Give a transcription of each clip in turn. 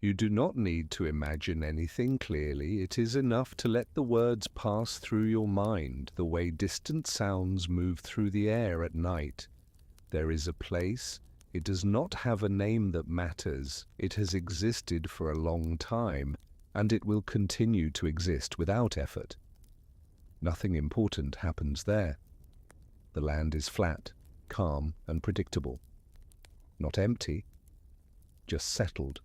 You do not need to imagine anything clearly. It is enough to let the words pass through your mind, the way distant sounds move through the air at night. There is a place. It does not have a name that matters. It has existed for a long time, and it will continue to exist without effort. Nothing important happens there. The land is flat, calm, and predictable. Not empty, just settled.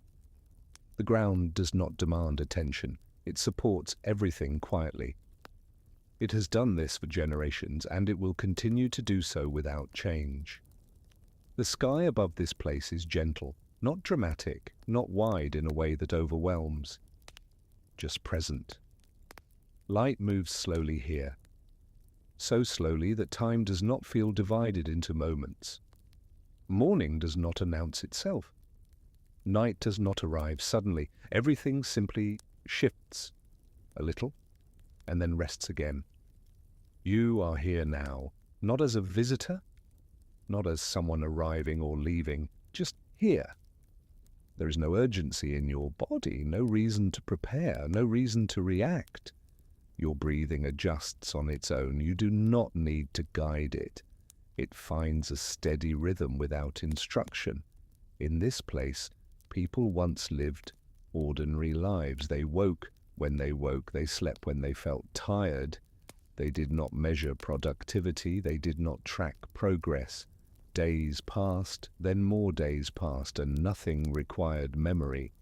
The ground does not demand attention. It supports everything quietly. It has done this for generations, and it will continue to do so without change. The sky above this place is gentle, not dramatic, not wide in a way that overwhelms, just present. Light moves slowly here, so slowly that time does not feel divided into moments. Morning does not announce itself. Night does not arrive suddenly. Everything simply shifts a little and then rests again. You are here now, not as a visitor, not as someone arriving or leaving, just here. There is no urgency in your body, no reason to prepare, no reason to react. Your breathing adjusts on its own. You do not need to guide it. It finds a steady rhythm without instruction. In this place, people once lived ordinary lives. They woke when they woke. They slept when they felt tired. They did not measure productivity. They did not track progress. Days passed, then more days passed, and nothing required memory.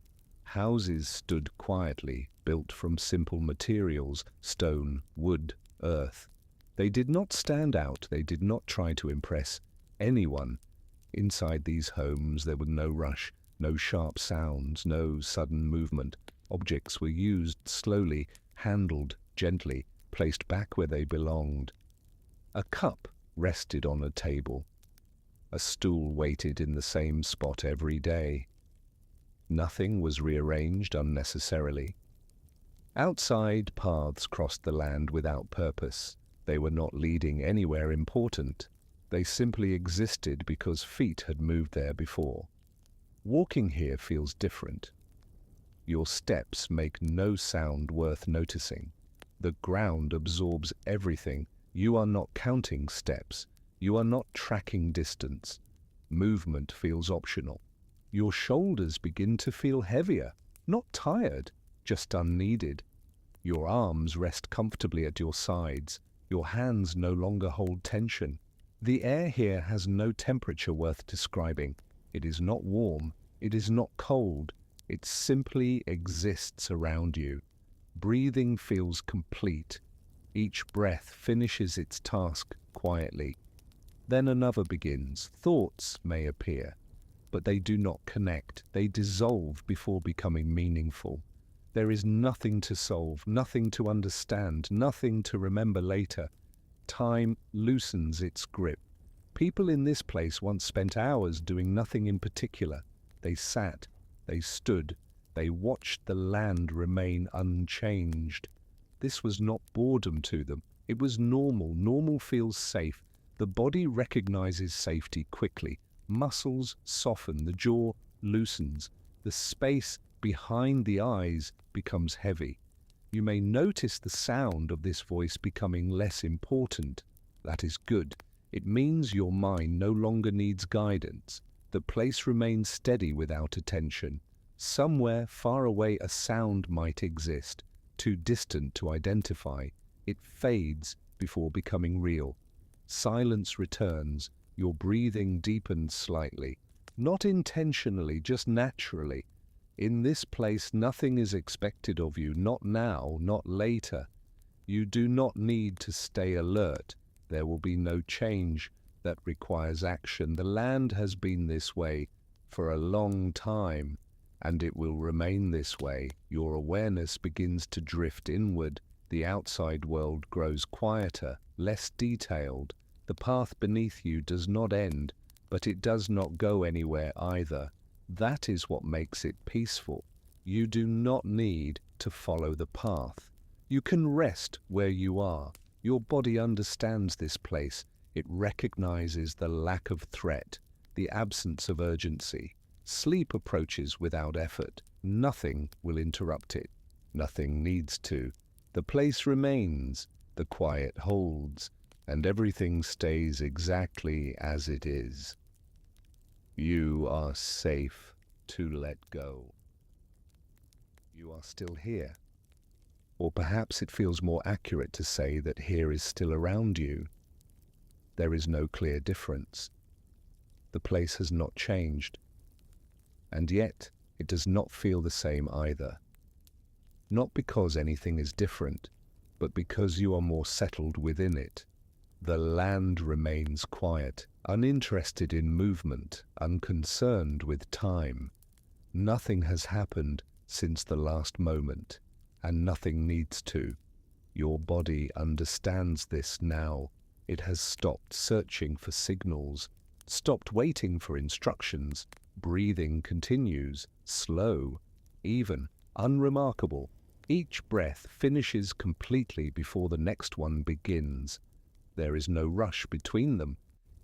Houses stood quietly, built from simple materials, stone, wood, earth. They did not stand out. They did not try to impress anyone. Inside these homes there was no rush, no sharp sounds, no sudden movement. Objects were used slowly, handled gently, placed back where they belonged. A cup rested on a table. A stool waited in the same spot every day. Nothing was rearranged unnecessarily. Outside, paths crossed the land without purpose. They were not leading anywhere important. They simply existed because feet had moved there before. Walking here feels different. Your steps make no sound worth noticing. The ground absorbs everything. You are not counting steps. You are not tracking distance. Movement feels optional. Your shoulders begin to feel heavier, not tired, just unneeded. Your arms rest comfortably at your sides. Your hands no longer hold tension. The air here has no temperature worth describing. It is not warm. It is not cold. It simply exists around you. Breathing feels complete. Each breath finishes its task quietly. Then another begins. Thoughts may appear, but they do not connect. They dissolve before becoming meaningful. There is nothing to solve, nothing to understand, nothing to remember later. Time loosens its grip. People in this place once spent hours doing nothing in particular. They sat, they stood, they watched the land remain unchanged. This was not boredom to them. It was normal. Normal feels safe. The body recognizes safety quickly. Muscles soften, the jaw loosens. The space behind the eyes becomes heavy. You may notice the sound of this voice becoming less important. That is good. It means your mind no longer needs guidance. The place remains steady without attention. Somewhere far away a sound might exist, too distant to identify. It fades before becoming real. Silence returns. Your breathing deepens slightly. Not intentionally, just naturally. In this place, nothing is expected of you, not now, not later. You do not need to stay alert. There will be no change that requires action. The land has been this way for a long time, and it will remain this way. Your awareness begins to drift inward. The outside world grows quieter, less detailed. The path beneath you does not end, but it does not go anywhere either. That is what makes it peaceful. You do not need to follow the path. You can rest where you are. Your body understands this place. It recognizes the lack of threat, the absence of urgency. Sleep approaches without effort. Nothing will interrupt it. Nothing needs to. The place remains, the quiet holds, and everything stays exactly as it is. You are safe to let go. You are still here. Or perhaps it feels more accurate to say that here is still around you. There is no clear difference. The place has not changed. And yet, it does not feel the same either. Not because anything is different, but because you are more settled within it. The land remains quiet, uninterested in movement, unconcerned with time. Nothing has happened since the last moment, and nothing needs to. Your body understands this now. It has stopped searching for signals, stopped waiting for instructions. Breathing continues, slow, even, unremarkable. Each breath finishes completely before the next one begins. There is no rush between them.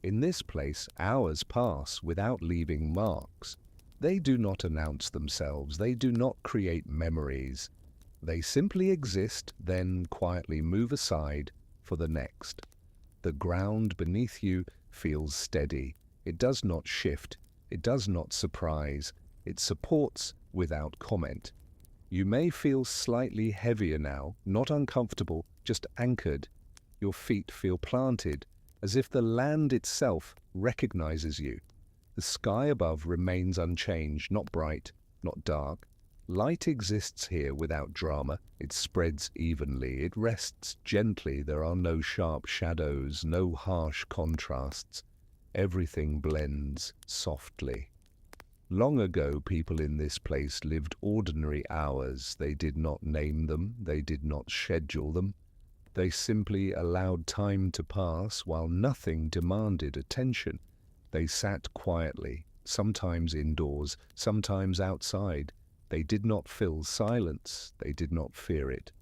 In this place, hours pass without leaving marks. They do not announce themselves. They do not create memories. They simply exist, then quietly move aside for the next. The ground beneath you feels steady. It does not shift. It does not surprise. It supports without comment. You may feel slightly heavier now, not uncomfortable, just anchored. Your feet feel planted, as if the land itself recognizes you. The sky above remains unchanged, not bright, not dark. Light exists here without drama. It spreads evenly. It rests gently. There are no sharp shadows, no harsh contrasts. Everything blends softly. Long ago, people in this place lived ordinary hours. They did not name them. They did not schedule them. They simply allowed time to pass while nothing demanded attention. They sat quietly, sometimes indoors, sometimes outside. They did not fill silence. They did not fear it.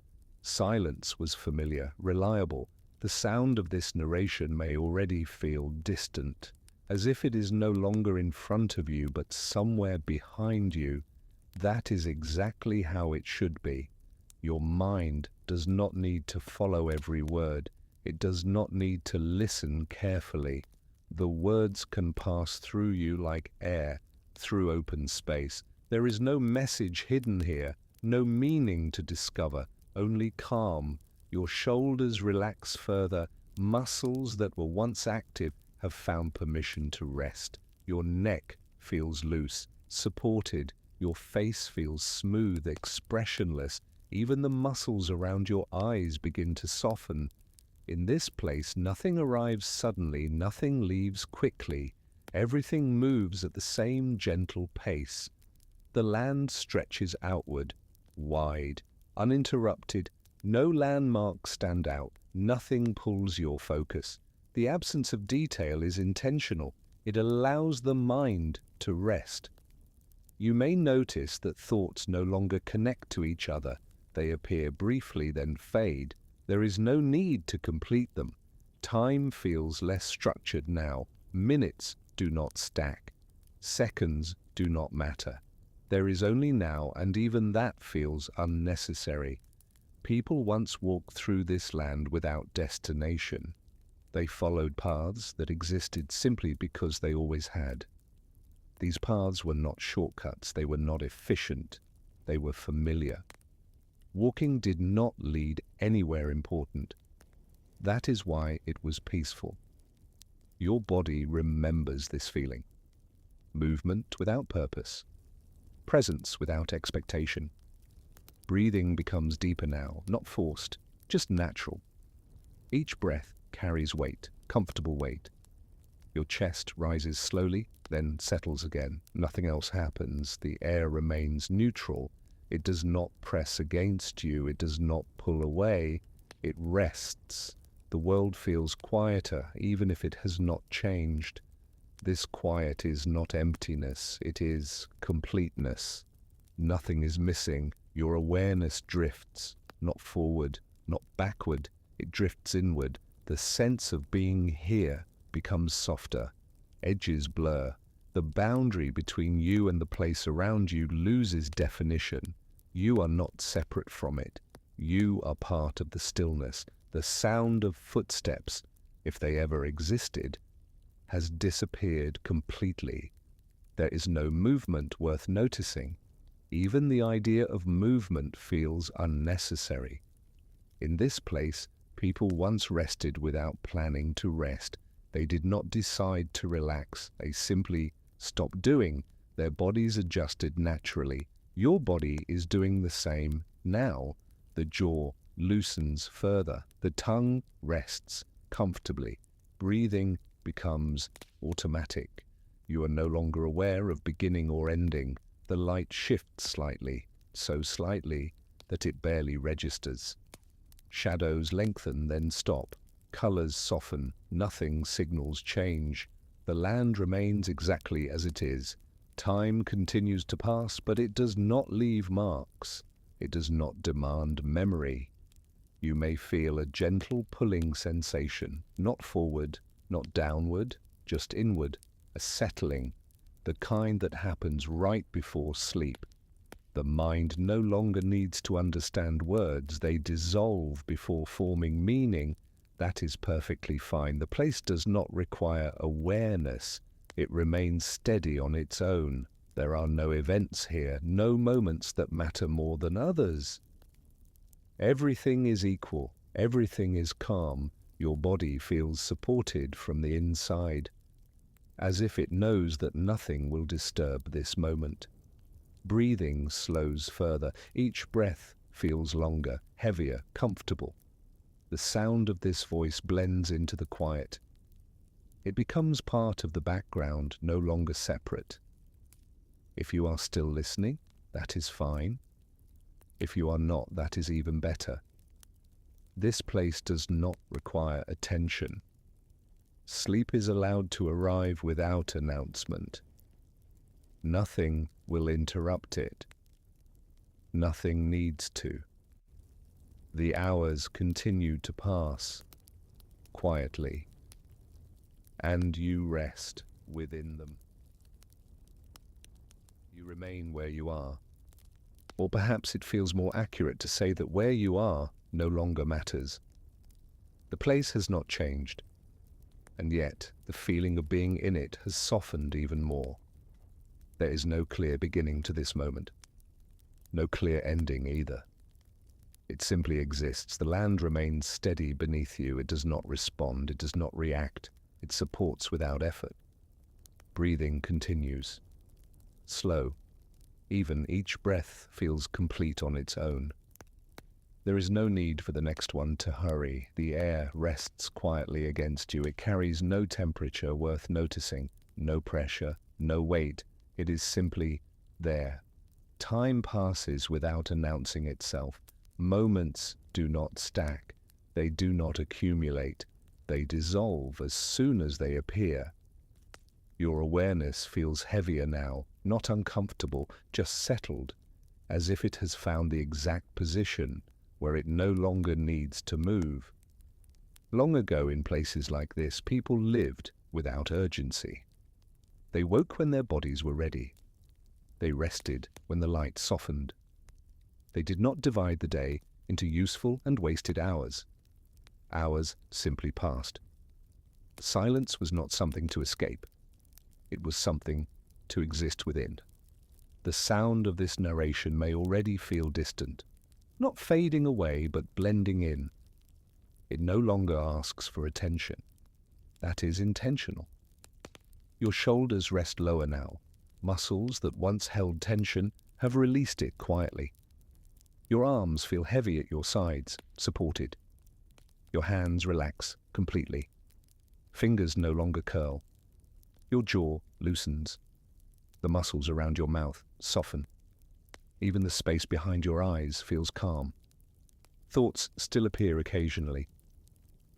Silence was familiar, reliable. The sound of this narration may already feel distant, as if it is no longer in front of you but somewhere behind you. That is exactly how it should be. Your mind does not need to follow every word. It does not need to listen carefully. The words can pass through you like air, through open space. There is no message hidden here, no meaning to discover, only calm. Your shoulders relax further. Muscles that were once active have found permission to rest. Your neck feels loose, supported. Your face feels smooth, expressionless. Even the muscles around your eyes begin to soften. In this place, nothing arrives suddenly, nothing leaves quickly. Everything moves at the same gentle pace. The land stretches outward, wide, uninterrupted. No landmarks stand out. Nothing pulls your focus. The absence of detail is intentional. It allows the mind to rest. You may notice that thoughts no longer connect to each other. They appear briefly, then fade. There is no need to complete them. Time feels less structured now. Minutes do not stack. Seconds do not matter. There is only now, and even that feels unnecessary. People once walked through this land without destination. They followed paths that existed simply because they always had. These paths were not shortcuts. They were not efficient. They were familiar. Walking did not lead anywhere important. That is why it was peaceful. Your body remembers this feeling. Movement without purpose. Presence without expectation. Breathing becomes deeper now, not forced, just natural. Each breath carries weight, comfortable weight. Your chest rises slowly, then settles again. Nothing else happens. The air remains neutral. It does not press against you. It does not pull away. It rests. The world feels quieter, even if it has not changed. This quiet is not emptiness. It is completeness. Nothing is missing. Your awareness drifts, not forward, not backward. It drifts inward. The sense of being here becomes softer. Edges blur. The boundary between you and the place around you loses definition. You are not separate from it. You are part of the stillness. The sound of footsteps, if they ever existed, has disappeared completely. There is no movement worth noticing. Even the idea of movement feels unnecessary. In this place, people once rested without planning to rest. They did not decide to relax. They simply stopped doing. Their bodies adjusted naturally. Your body is doing the same now. The jaw loosens further. The tongue rests comfortably. Breathing becomes automatic. You are no longer aware of beginning or ending. The light shifts slightly, so slightly that it barely registers. Shadows lengthen, then stop. Colors soften. Nothing signals change. The land remains exactly as it is. Time continues to pass, but it does not leave marks. It does not demand memory. You may feel a gentle pulling sensation, not forward, not downward, just inward, a settling, the kind that happens right before sleep. The mind no longer needs to understand words. They dissolve before forming meaning. That is perfectly fine. The place does not require awareness. It remains steady on its own. There are no events here, no moments that matter more than others. Everything is equal. Everything is calm. Your body feels supported from the inside, as if it knows that nothing will disturb this moment. Breathing slows further. Each breath feels longer, heavier, comfortable. The sound of this voice blends into the quiet. It becomes part of the background, no longer separate. If you are still listening, that is fine. If you are not, that is even better. This place does not require attention. Sleep is allowed to arrive without announcement. Nothing will interrupt it. Nothing needs to. The hours continue to pass quietly, and you rest within them. You remain where you are. Or perhaps it feels more accurate to say that where you are no longer matters. The place has not changed, and yet the feeling of being in it has softened even more. There is no clear beginning to this moment, no clear ending either. It simply exists. The land remains steady beneath you. It does not respond. It does not react. It supports without effort. Breathing continues. Slow. Even each breath feels complete on its own. There is no need for the next one to hurry. The air rests quietly against you. It carries no temperature worth noticing, no pressure, no weight. It is simply there. Time passes without announcing itself. Moments do not stack. They do not accumulate. They dissolve as soon as they appear. Your awareness feels heavier now, not uncomfortable, just settled, as if it has found the exact position where it no longer needs to move. Long ago, in places like this, people lived without urgency. They woke when their bodies were ready. They rested when the light softened. They did not divide the day into useful and wasted hours. Hours simply passed. Silence was not something to escape. It was something to exist within. The sound of this narration may already feel distant, not fading away, but blending in. It no longer asks for attention. That is intentional. Your shoulders rest lower now. Muscles that once held tension have released it quietly. Your arms feel heavy at your sides, supported. Your hands relax completely. Fingers no longer curl. Your jaw loosens. The muscles around your mouth soften. Even the space behind your eyes feels calm. Thoughts still appear occasionally,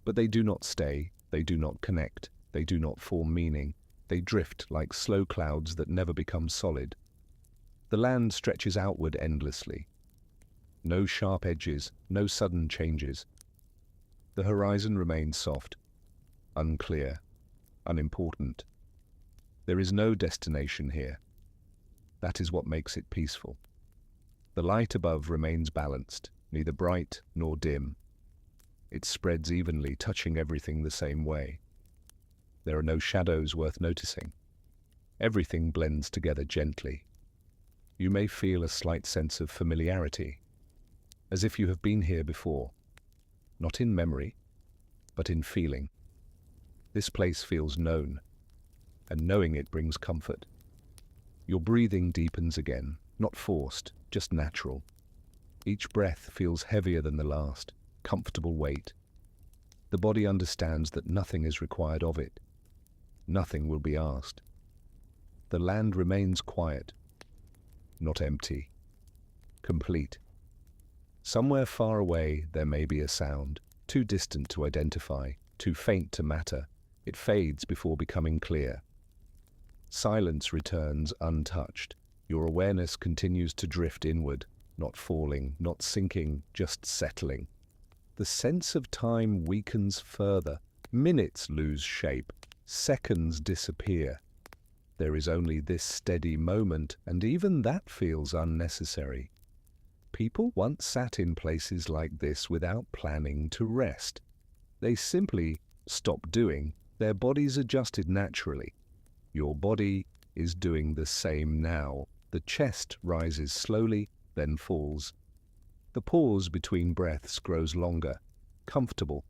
but they do not stay, they do not connect, they do not form meaning. They drift like slow clouds that never become solid. The land stretches outward endlessly. No sharp edges, no sudden changes. The horizon remains soft, unclear, unimportant. There is no destination here. That is what makes it peaceful. The light above remains balanced, neither bright nor dim. It spreads evenly, touching everything the same way. There are no shadows worth noticing. Everything blends together gently. You may feel a slight sense of familiarity, as if you have been here before, not in memory, but in feeling. This place feels known, and knowing it brings comfort. Your breathing deepens again, not forced, just natural. Each breath feels heavier than the last, comfortable weight. The body understands that nothing is required of it. Nothing will be asked. The land remains quiet, not empty, complete. Somewhere far away there may be a sound, too distant to identify, too faint to matter. It fades before becoming clear. Silence returns untouched. Your awareness continues to drift inward, not falling, not sinking, just settling. The sense of time weakens further. Minutes lose shape. Seconds disappear. There is only this steady moment, and even that feels unnecessary. People once sat in places like this without planning to rest. They simply stopped doing. Their bodies adjusted naturally. Your body is doing the same now. The chest rises slowly, then falls. The pause between breaths grows longer, comfortable.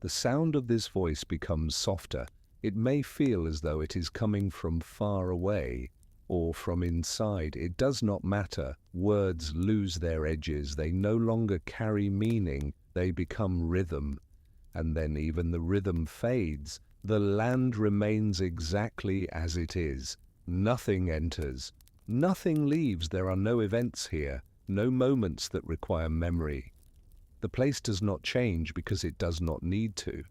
The sound of this voice becomes softer. It may feel as though it is coming from far away or from inside. It does not matter. Words lose their edges. They no longer carry meaning. They become rhythm. And then even the rhythm fades. The land remains exactly as it is. Nothing enters. Nothing leaves. There are no events here, no moments that require memory. The place does not change because it does not need to.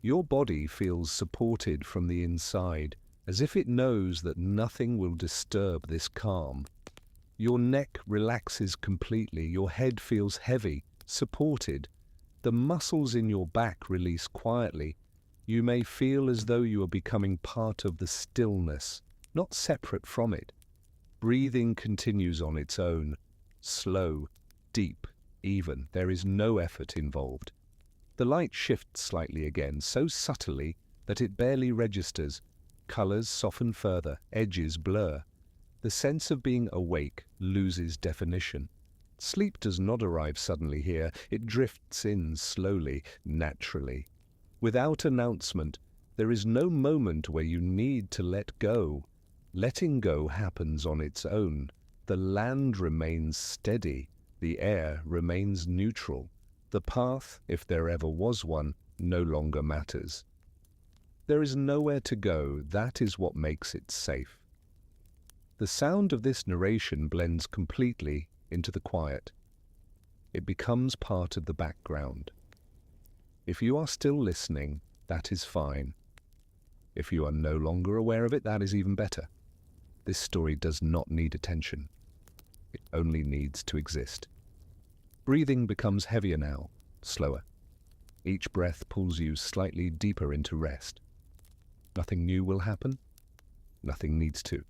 Your body feels supported from the inside, as if it knows that nothing will disturb this calm. Your neck relaxes completely. Your head feels heavy, supported. The muscles in your back release quietly. You may feel as though you are becoming part of the stillness, not separate from it. Breathing continues on its own, slow, deep, even. There is no effort involved. The light shifts slightly again, so subtly that it barely registers. Colors soften further, edges blur. The sense of being awake loses definition. Sleep does not arrive suddenly here. It drifts in slowly, naturally. Without announcement, there is no moment where you need to let go. Letting go happens on its own. The land remains steady. The air remains neutral. The path, if there ever was one, no longer matters. There is nowhere to go. That is what makes it safe. The sound of this narration blends completely into the quiet. It becomes part of the background. If you are still listening, that is fine. If you are no longer aware of it, that is even better. This story does not need attention. It only needs to exist. Breathing becomes heavier now, slower. Each breath pulls you slightly deeper into rest. Nothing new will happen. Nothing needs to.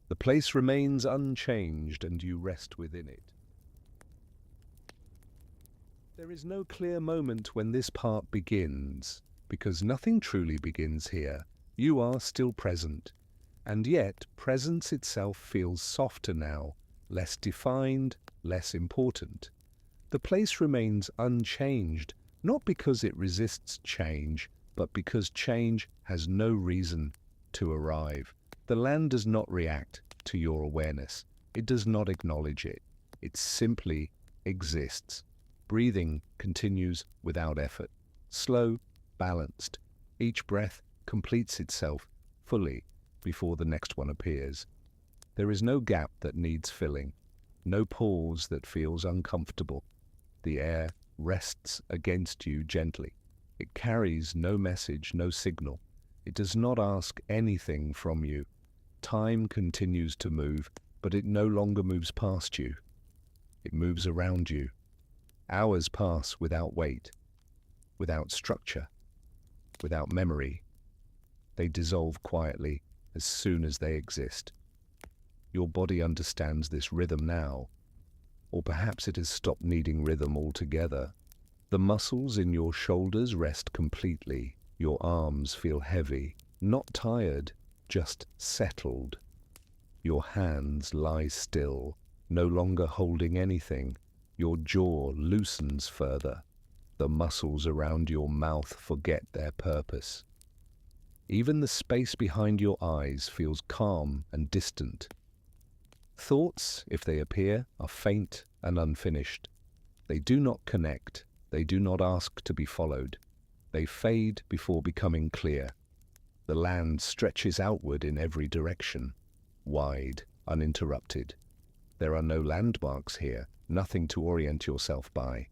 The place remains unchanged and you rest within it. There is no clear moment when this part begins, because nothing truly begins here. You are still present, and yet presence itself feels softer now, less defined, less important. The place remains unchanged, not because it resists change, but because change has no reason to arrive. The land does not react to your awareness. It does not acknowledge it. It simply exists. Breathing continues without effort, slow, balanced. Each breath completes itself fully before the next one appears. There is no gap that needs filling, no pause that feels uncomfortable. The air rests against you gently. It carries no message, no signal. It does not ask anything from you. Time continues to move, but it no longer moves past you. It moves around you. Hours pass without weight, without structure, without memory. They dissolve quietly, as soon as they exist. Your body understands this rhythm now, or perhaps it has stopped needing rhythm altogether. The muscles in your shoulders rest completely. Your arms feel heavy, not tired, just settled. Your hands lie still, no longer holding anything. Your jaw loosens further. The muscles around your mouth forget their purpose. Even the space behind your eyes feels calm and distant. Thoughts, if they appear, are faint and unfinished. They do not connect. They do not ask to be followed. They fade before becoming clear. The land stretches outward in every direction, wide, uninterrupted. There are no landmarks here, nothing to orient yourself by.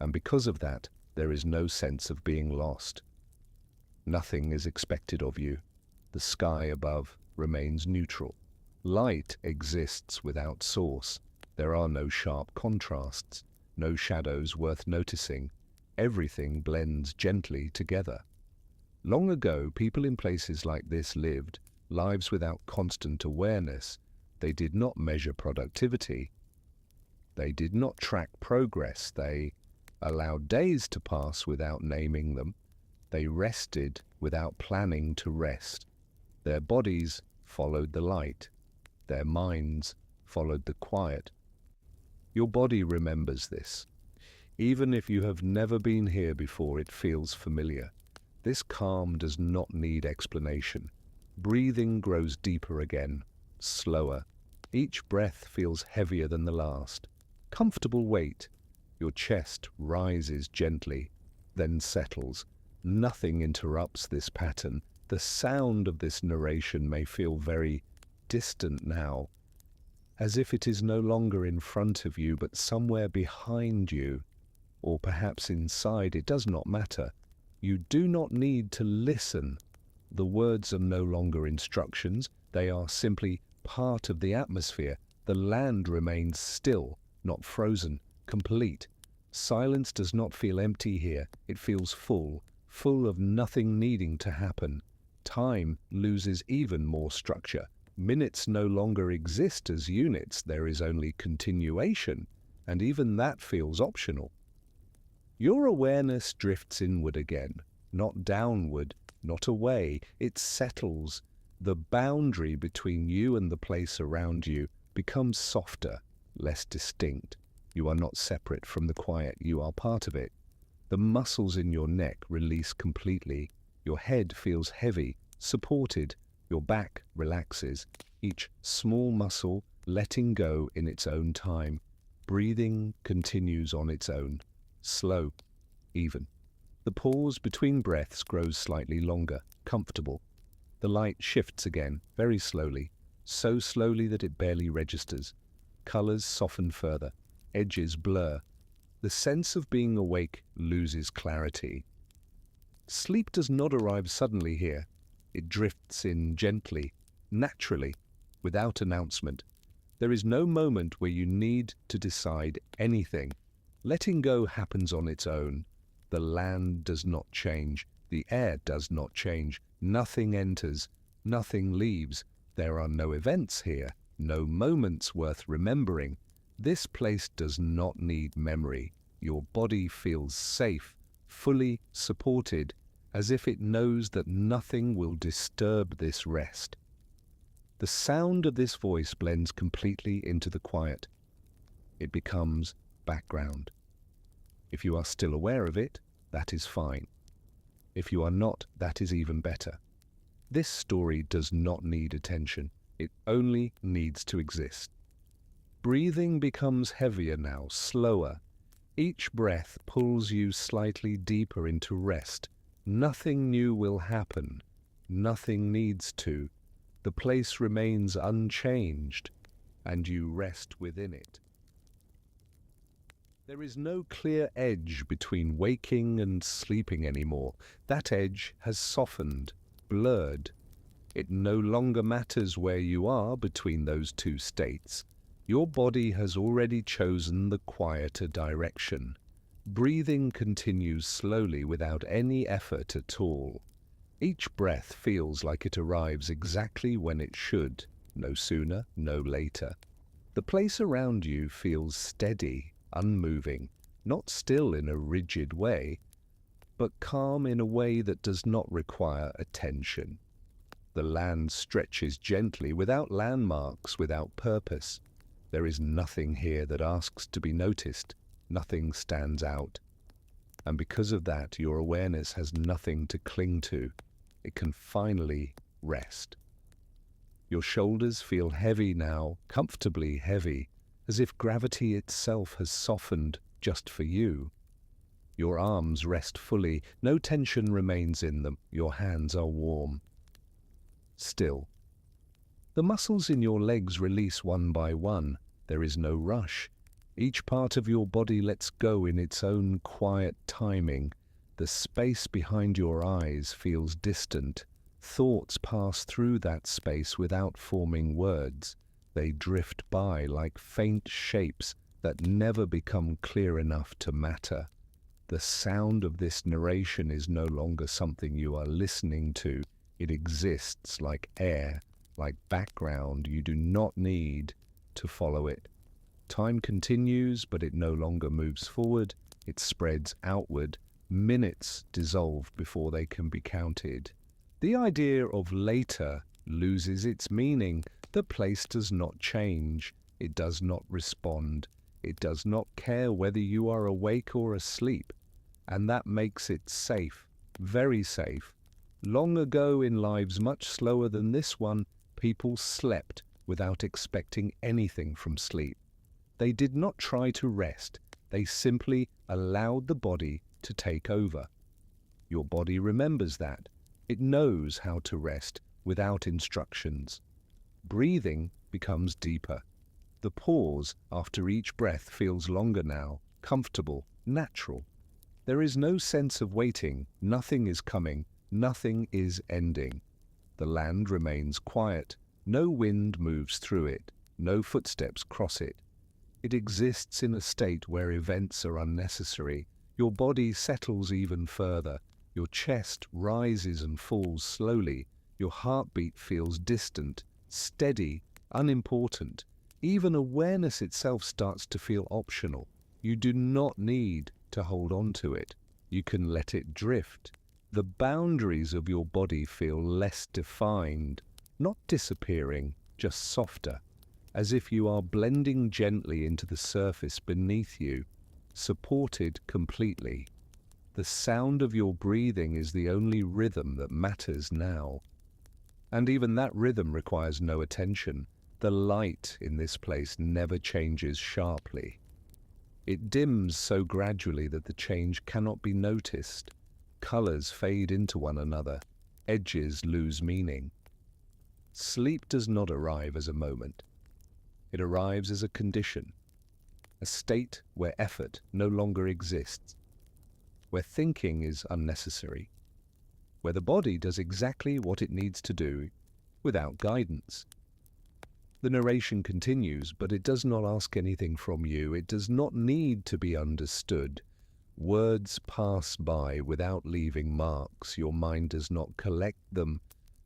And because of that, there is no sense of being lost. Nothing is expected of you. The sky above remains neutral. Light exists without source. There are no sharp contrasts, no shadows worth noticing. Everything blends gently together. Long ago, people in places like this lived lives without constant awareness. They did not measure productivity. They did not track progress. They allowed days to pass without naming them. They rested without planning to rest. Their bodies followed the light. Their minds followed the quiet. Your body remembers this. Even if you have never been here before, it feels familiar. This calm does not need explanation. Breathing grows deeper again, slower. Each breath feels heavier than the last. Comfortable weight. Your chest rises gently, then settles. Nothing interrupts this pattern. The sound of this narration may feel very distant now, as if it is no longer in front of you, but somewhere behind you, or perhaps inside. It does not matter. You do not need to listen. The words are no longer instructions. They are simply part of the atmosphere. The land remains still, not frozen, complete. Silence does not feel empty here. It feels full, full of nothing needing to happen. Time loses even more structure. Minutes no longer exist as units. There is only continuation, and even that feels optional. Your awareness drifts inward again, not downward, not away. It settles. The boundary between you and the place around you becomes softer, less distinct. You are not separate from the quiet. You are part of it. The muscles in your neck release completely. Your head feels heavy, supported. Your back relaxes, each small muscle letting go in its own time. Breathing continues on its own, slow, even. The pause between breaths grows slightly longer, comfortable. The light shifts again, very slowly, so slowly that it barely registers. Colors soften further, edges blur. The sense of being awake loses clarity. Sleep does not arrive suddenly here. It drifts in gently, naturally, without announcement. There is no moment where you need to decide anything. Letting go happens on its own. The land does not change. The air does not change. Nothing enters. Nothing leaves. There are no events here, no moments worth remembering. This place does not need memory. Your body feels safe, fully supported, as if it knows that nothing will disturb this rest. The sound of this voice blends completely into the quiet. It becomes background. If you are still aware of it, that is fine. If you are not, that is even better. This story does not need attention. It only needs to exist. Breathing becomes heavier now, slower. Each breath pulls you slightly deeper into rest. Nothing new will happen. Nothing needs to. The place remains unchanged, and you rest within it. There is no clear edge between waking and sleeping anymore. That edge has softened, blurred. It no longer matters where you are between those two states. Your body has already chosen the quieter direction. Breathing continues slowly without any effort at all. Each breath feels like it arrives exactly when it should, no sooner, no later. The place around you feels steady, unmoving, not still in a rigid way, but calm in a way that does not require attention. The land stretches gently, without landmarks, without purpose. There is nothing here that asks to be noticed. Nothing stands out. And because of that, your awareness has nothing to cling to. It can finally rest. Your shoulders feel heavy now, comfortably heavy, as if gravity itself has softened just for you. Your arms rest fully, no tension remains in them, your hands are warm. Still. The muscles in your legs release one by one. There is no rush. Each part of your body lets go in its own quiet timing. The space behind your eyes feels distant. Thoughts pass through that space without forming words. They drift by like faint shapes that never become clear enough to matter. The sound of this narration is no longer something you are listening to. It exists like air, like background. You do not need to follow it. Time continues, but it no longer moves forward. It spreads outward. Minutes dissolve before they can be counted. The idea of later loses its meaning. The place does not change. It does not respond. It does not care whether you are awake or asleep. And that makes it safe, very safe. Long ago, in lives much slower than this one, people slept without expecting anything from sleep. They did not try to rest. They simply allowed the body to take over. Your body remembers that. It knows how to rest without instructions. Breathing becomes deeper. The pause after each breath feels longer now, comfortable, natural. There is no sense of waiting. Nothing is coming. Nothing is ending. The land remains quiet. No wind moves through it. No footsteps cross it. It exists in a state where events are unnecessary. Your body settles even further. Your chest rises and falls slowly. Your heartbeat feels distant, steady, unimportant. Even awareness itself starts to feel optional. You do not need to hold on to it. You can let it drift. The boundaries of your body feel less defined, not disappearing, just softer, as if you are blending gently into the surface beneath you, supported completely. The sound of your breathing is the only rhythm that matters now. And even that rhythm requires no attention. The light in this place never changes sharply. It dims so gradually that the change cannot be noticed. Colors fade into one another. Edges lose meaning. Sleep does not arrive as a moment. It arrives as a condition, a state where effort no longer exists, where thinking is unnecessary, where the body does exactly what it needs to do without guidance. The narration continues, but it does not ask anything from you. It does not need to be understood. Words pass by without leaving marks. Your mind does not collect them.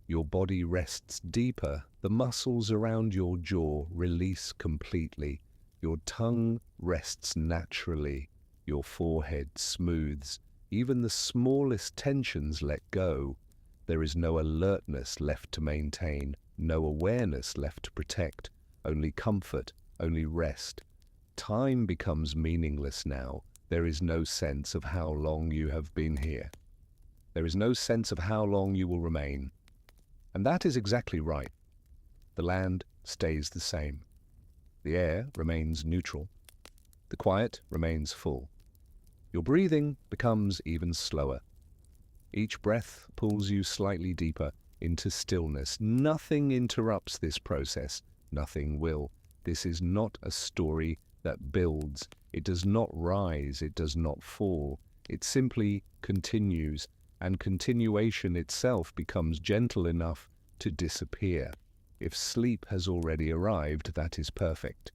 Your body rests deeper. The muscles around your jaw release completely. Your tongue rests naturally. Your forehead smooths. Even the smallest tensions let go. There is no alertness left to maintain, no awareness left to protect, only comfort, only rest. Time becomes meaningless now. There is no sense of how long you have been here. There is no sense of how long you will remain. And that is exactly right. The land stays the same. The air remains neutral. The quiet remains full. Your breathing becomes even slower. Each breath pulls you slightly deeper into stillness. Nothing interrupts this process. Nothing will. This is not a story that builds. It does not rise. It does not fall. It simply continues, and continuation itself becomes gentle enough to disappear. If sleep has already arrived, that is perfect.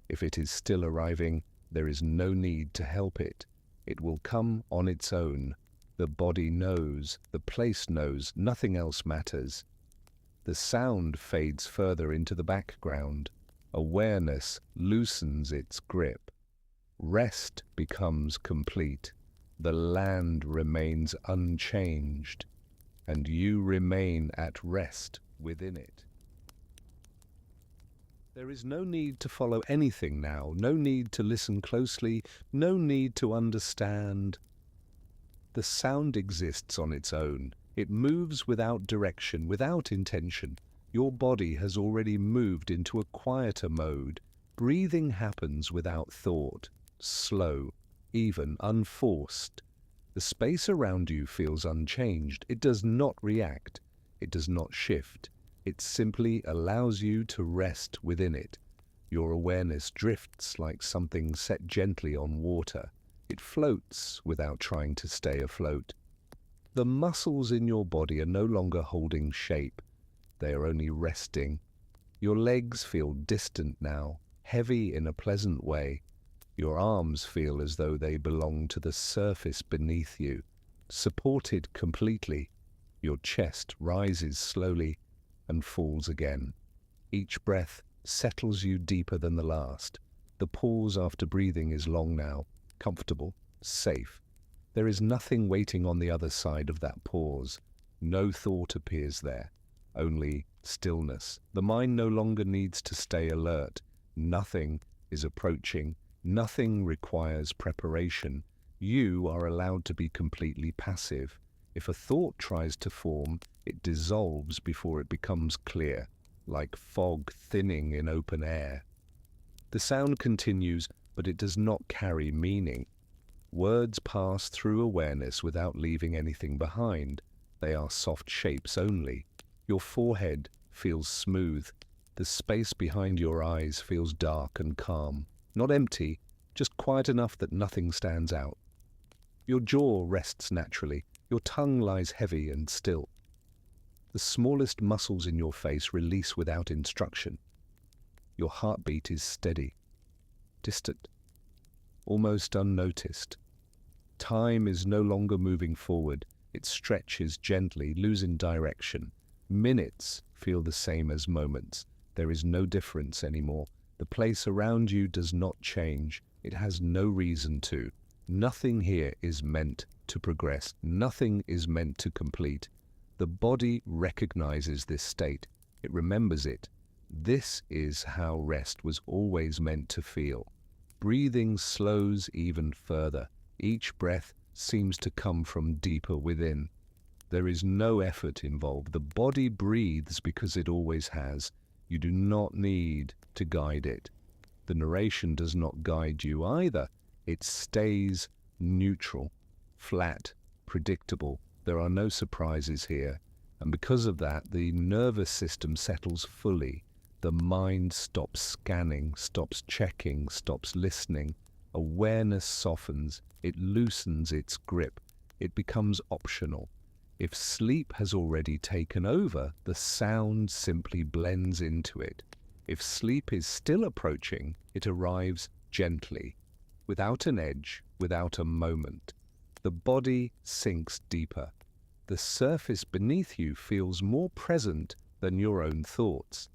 If it is still arriving, there is no need to help it. It will come on its own. The body knows, the place knows, nothing else matters. The sound fades further into the background. Awareness loosens its grip. Rest becomes complete. The land remains unchanged, and you remain at rest within it. There is no need to follow anything now, no need to listen closely, no need to understand. The sound exists on its own. It moves without direction, without intention. Your body has already moved into a quieter mode. Breathing happens without thought, slow, even unforced. The space around you feels unchanged. It does not react. It does not shift. It simply allows you to rest within it. Your awareness drifts like something set gently on water. It floats without trying to stay afloat. The muscles in your body are no longer holding shape. They are only resting. Your legs feel distant now, heavy in a pleasant way. Your arms feel as though they belong to the surface beneath you, supported completely. Your chest rises slowly and falls again. Each breath settles you deeper than the last. The pause after breathing is long now, comfortable, safe. There is nothing waiting on the other side of that pause. No thought appears there, only stillness. The mind no longer needs to stay alert. Nothing is approaching. Nothing requires preparation. You are allowed to be completely passive. If a thought tries to form, it dissolves before it becomes clear, like fog thinning in open air. The sound continues, but it does not carry meaning. Words pass through awareness without leaving anything behind. They are soft shapes only. Your forehead feels smooth. The space behind your eyes feels dark and calm. Not empty, just quiet enough that nothing stands out. Your jaw rests naturally. Your tongue lies heavy and still. The smallest muscles in your face release without instruction. Your heartbeat is steady, distant, almost unnoticed. Time is no longer moving forward. It stretches gently, losing direction. Minutes feel the same as moments. There is no difference anymore. The place around you does not change. It has no reason to. Nothing here is meant to progress. Nothing is meant to complete. The body recognizes this state. It remembers it. This is how rest was always meant to feel. Breathing slows even further. Each breath seems to come from deeper within. There is no effort involved. The body breathes because it always has. You do not need to guide it. The narration does not guide you either. It stays neutral, flat, predictable. There are no surprises here. And because of that, the nervous system settles fully. The mind stops scanning, stops checking, stops listening. Awareness softens. It loosens its grip. It becomes optional. If sleep has already taken over, the sound simply blends into it. If sleep is still approaching, it arrives gently, without an edge, without a moment. The body sinks deeper. The surface beneath you feels more present than your own thoughts.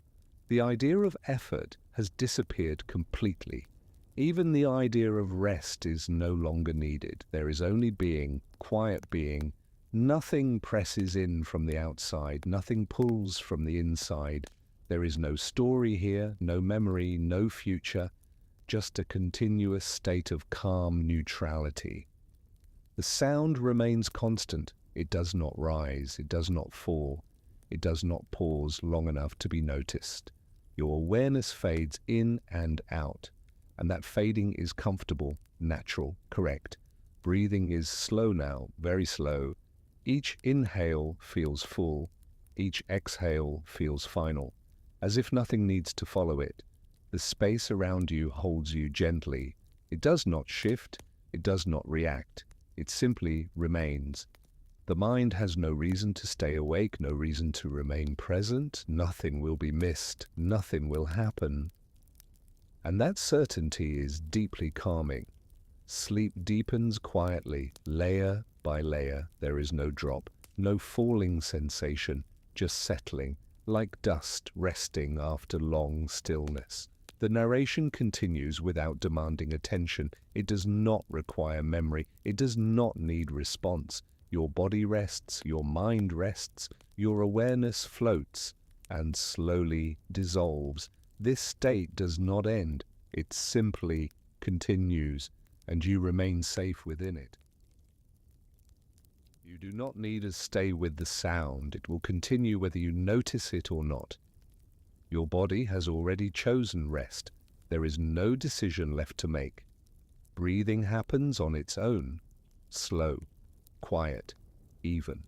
The idea of effort has disappeared completely. Even the idea of rest is no longer needed. There is only being, quiet being. Nothing presses in from the outside. Nothing pulls from the inside. There is no story here, no memory, no future, just a continuous state of calm neutrality. The sound remains constant. It does not rise. It does not fall. It does not pause long enough to be noticed. Your awareness fades in and out, and that fading is comfortable, natural, correct. Breathing is slow now, very slow. Each inhale feels full. Each exhale feels final, as if nothing needs to follow it. The space around you holds you gently. It does not shift. It does not react. It simply remains. The mind has no reason to stay awake, no reason to remain present. Nothing will be missed. Nothing will happen. And that certainty is deeply calming. Sleep deepens quietly, layer by layer. There is no drop, no falling sensation, just settling, like dust resting after long stillness. The narration continues without demanding attention. It does not require memory. It does not need response. Your body rests, your mind rests, your awareness floats and slowly dissolves. This state does not end. It simply continues, and you remain safe within it. You do not need to stay with the sound. It will continue whether you notice it or not. Your body has already chosen rest. There is no decision left to make. Breathing happens on its own, slow, quiet, even.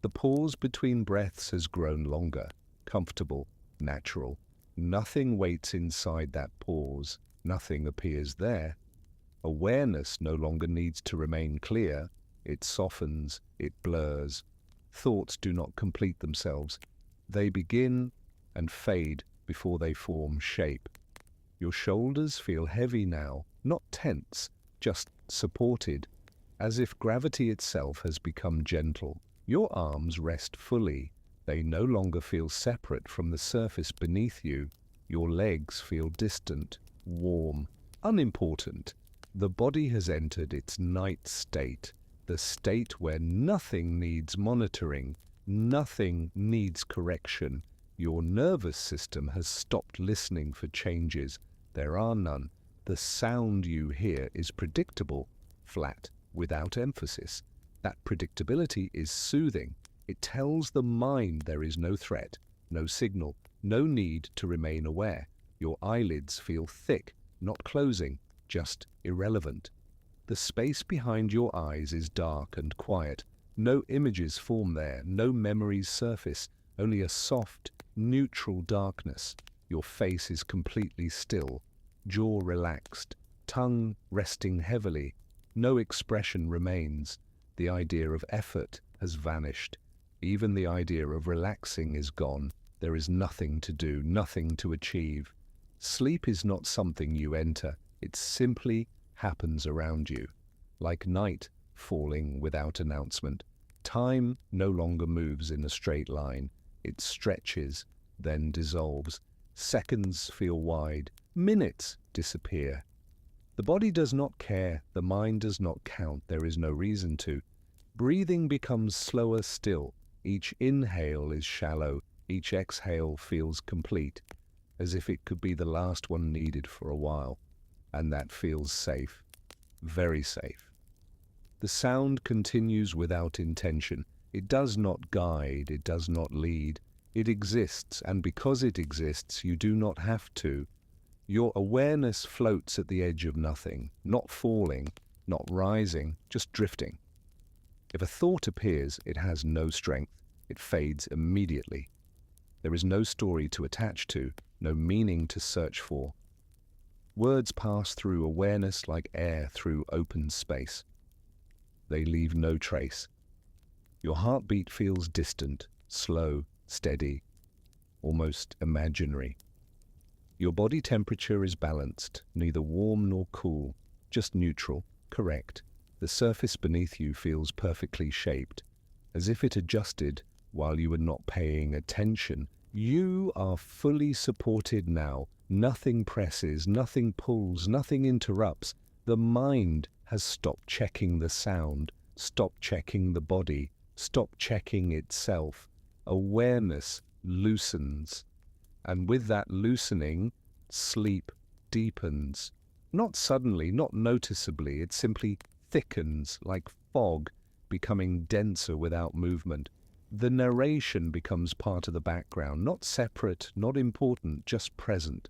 The pause between breaths has grown longer, comfortable, natural. Nothing waits inside that pause. Nothing appears there. Awareness no longer needs to remain clear. It softens, it blurs. Thoughts do not complete themselves. They begin and fade before they form shape. Your shoulders feel heavy now, not tense, just supported, as if gravity itself has become gentle. Your arms rest fully. They no longer feel separate from the surface beneath you. Your legs feel distant, warm, unimportant. The body has entered its night state, the state where nothing needs monitoring, nothing needs correction. Your nervous system has stopped listening for changes. There are none. The sound you hear is predictable, flat, without emphasis. That predictability is soothing. It tells the mind there is no threat, no signal, no need to remain aware. Your eyelids feel thick, not closing, just irrelevant. The space behind your eyes is dark and quiet. No images form there, no memories surface, only a soft, neutral darkness. Your face is completely still, jaw relaxed, tongue resting heavily. No expression remains. The idea of effort has vanished. Even the idea of relaxing is gone. There is nothing to do, nothing to achieve. Sleep is not something you enter. It simply happens around you. Like night falling without announcement. Time no longer moves in a straight line. It stretches, then dissolves. Seconds feel wide. Minutes disappear. The body does not care. The mind does not count. There is no reason to. Breathing becomes slower still. Each inhale is shallow. Each exhale feels complete, as if it could be the last one needed for a while. And that feels safe. Very safe. The sound continues without intention. It does not guide, it does not lead. It exists, and because it exists, you do not have to. Your awareness floats at the edge of nothing, not falling, not rising, just drifting. If a thought appears, it has no strength. It fades immediately. There is no story to attach to, no meaning to search for. Words pass through awareness like air through open space. They leave no trace. Your heartbeat feels distant, slow, steady, almost imaginary. Your body temperature is balanced, neither warm nor cool, just neutral, correct. The surface beneath you feels perfectly shaped, as if it adjusted while you were not paying attention. You are fully supported now. Nothing presses, nothing pulls, nothing interrupts. The mind has stopped checking the sound, stopped checking the body, stopped checking itself. Awareness loosens, and with that loosening, sleep deepens. Not suddenly, not noticeably, it simply thickens like fog, becoming denser without movement. The narration becomes part of the background, not separate, not important, just present.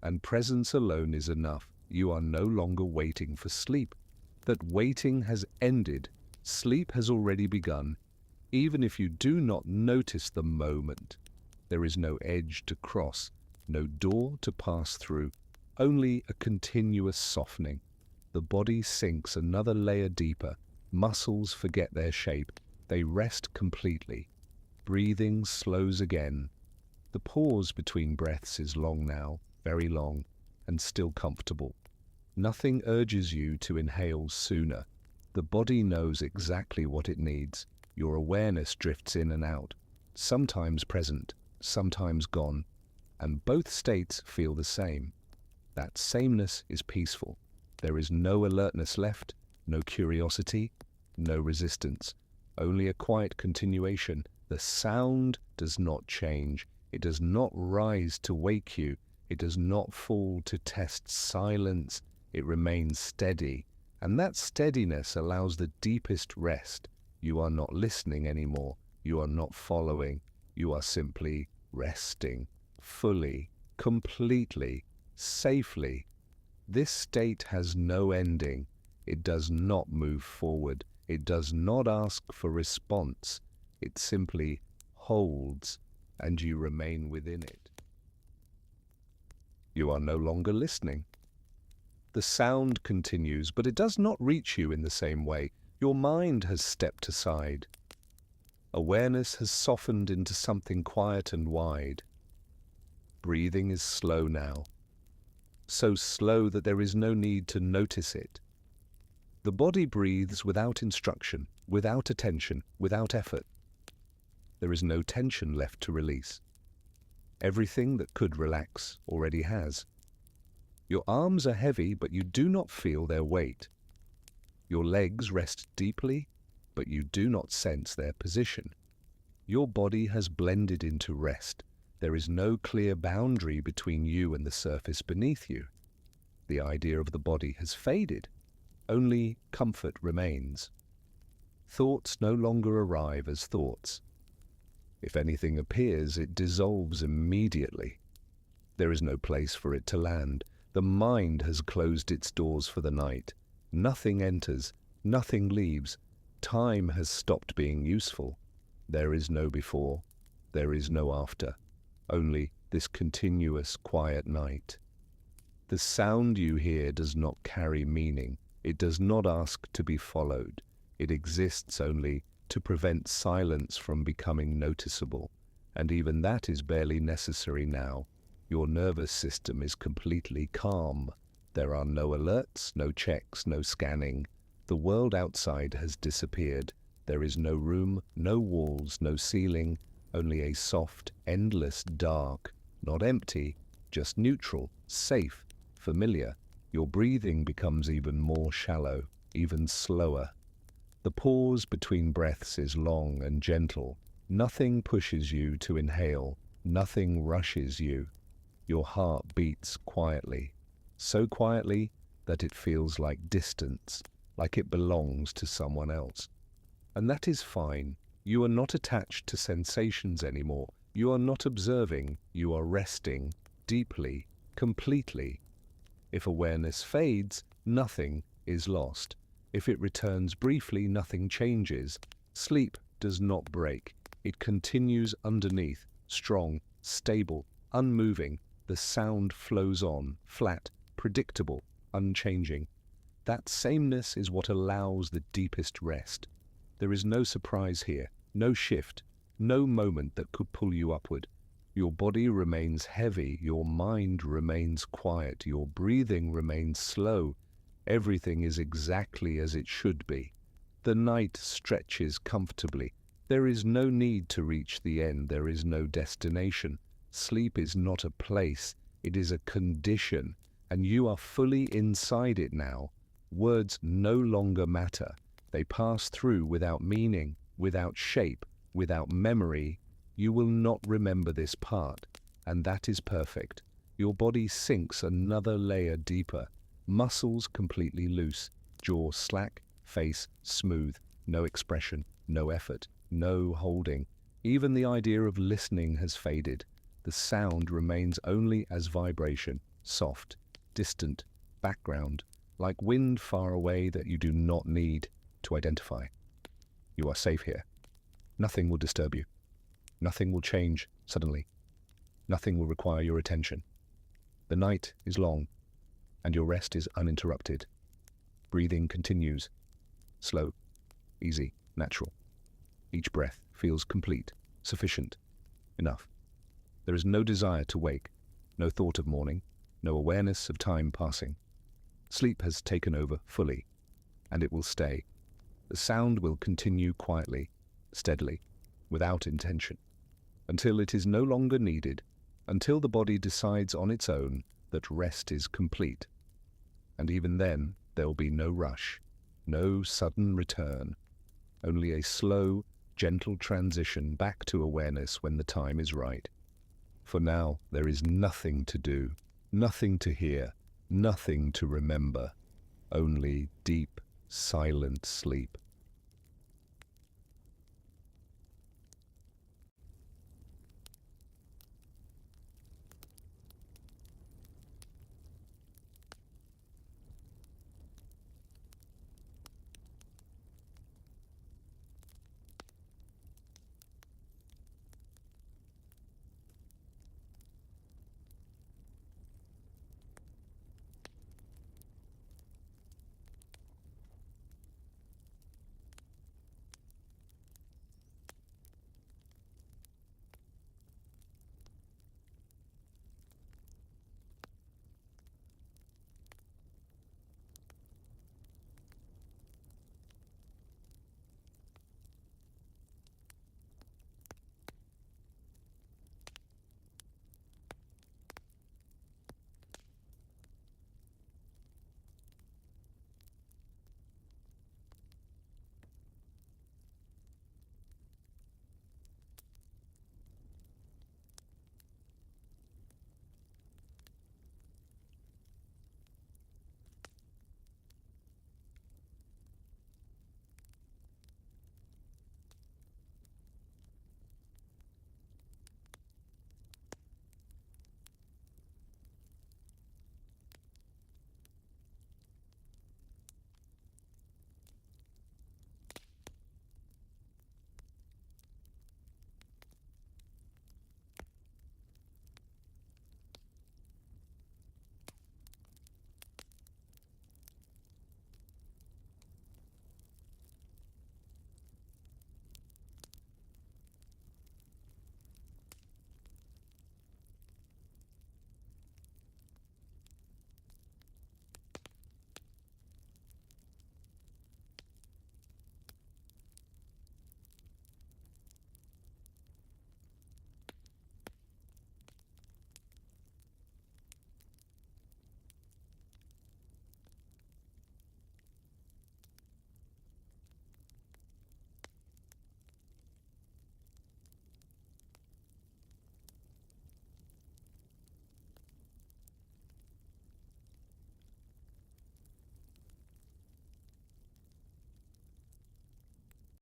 And presence alone is enough. You are no longer waiting for sleep. That waiting has ended. Sleep has already begun. Even if you do not notice the moment, there is no edge to cross, no door to pass through, only a continuous softening. The body sinks another layer deeper. Muscles forget their shape. They rest completely. Breathing slows again. The pause between breaths is long now, very long, and still comfortable. Nothing urges you to inhale sooner. The body knows exactly what it needs. Your awareness drifts in and out, sometimes present, sometimes gone, and both states feel the same. That sameness is peaceful. There is no alertness left, no curiosity, no resistance, only a quiet continuation. The sound does not change. It does not rise to wake you. It does not fall to test silence. It remains steady. And that steadiness allows the deepest rest. You are not listening anymore. You are not following. You are simply resting, fully, completely, safely. This state has no ending. It does not move forward. It does not ask for response. It simply holds, and you remain within it. You are no longer listening. The sound continues, but it does not reach you in the same way. Your mind has stepped aside. Awareness has softened into something quiet and wide. Breathing is slow now, so slow that there is no need to notice it. The body breathes without instruction, without attention, without effort. There is no tension left to release. Everything that could relax already has. Your arms are heavy, but you do not feel their weight. Your legs rest deeply, but you do not sense their position. Your body has blended into rest. There is no clear boundary between you and the surface beneath you. The idea of the body has faded. Only comfort remains. Thoughts no longer arrive as thoughts. If anything appears, it dissolves immediately. There is no place for it to land. The mind has closed its doors for the night. Nothing enters, nothing leaves. Time has stopped being useful. There is no before, there is no after. Only this continuous quiet night. The sound you hear does not carry meaning. It does not ask to be followed. It exists only to prevent silence from becoming noticeable. And even that is barely necessary now. Your nervous system is completely calm. There are no alerts, no checks, no scanning. The world outside has disappeared. There is no room, no walls, no ceiling, only a soft, endless dark, not empty, just neutral, safe, familiar. Your breathing becomes even more shallow, even slower. The pause between breaths is long and gentle. Nothing pushes you to inhale. Nothing rushes you. Your heart beats quietly, so quietly that it feels like distance, like it belongs to someone else. And that is fine. You are not attached to sensations anymore. You are not observing. You are resting deeply, completely. If awareness fades, nothing is lost. If it returns briefly, nothing changes. Sleep does not break. It continues underneath, strong, stable, unmoving. The sound flows on, flat, predictable, unchanging. That sameness is what allows the deepest rest. There is no surprise here, no shift, no moment that could pull you upward. Your body remains heavy, your mind remains quiet, your breathing remains slow. Everything is exactly as it should be. The night stretches comfortably. There is no need to reach the end, there is no destination. Sleep is not a place, it is a condition, and you are fully inside it now. Words no longer matter. They pass through without meaning, without shape, without memory. You will not remember this part, and that is perfect. Your body sinks another layer deeper. Muscles completely loose, jaw slack, face smooth, no expression, no effort, no holding. Even the idea of listening has faded. The sound remains only as vibration, soft, distant, background, like wind far away that you do not need to identify. You are safe here. Nothing will disturb you. Nothing will change suddenly. Nothing will require your attention. The night is long, and your rest is uninterrupted. Breathing continues, slow, easy, natural. Each breath feels complete, sufficient, enough. There is no desire to wake, no thought of morning, no awareness of time passing. Sleep has taken over fully, and it will stay. The sound will continue quietly, steadily, without intention, until it is no longer needed, until the body decides on its own that rest is complete. And even then, there will be no rush, no sudden return, only a slow, gentle transition back to awareness when the time is right. For now, there is nothing to do, nothing to hear, nothing to remember, only deep, silent sleep.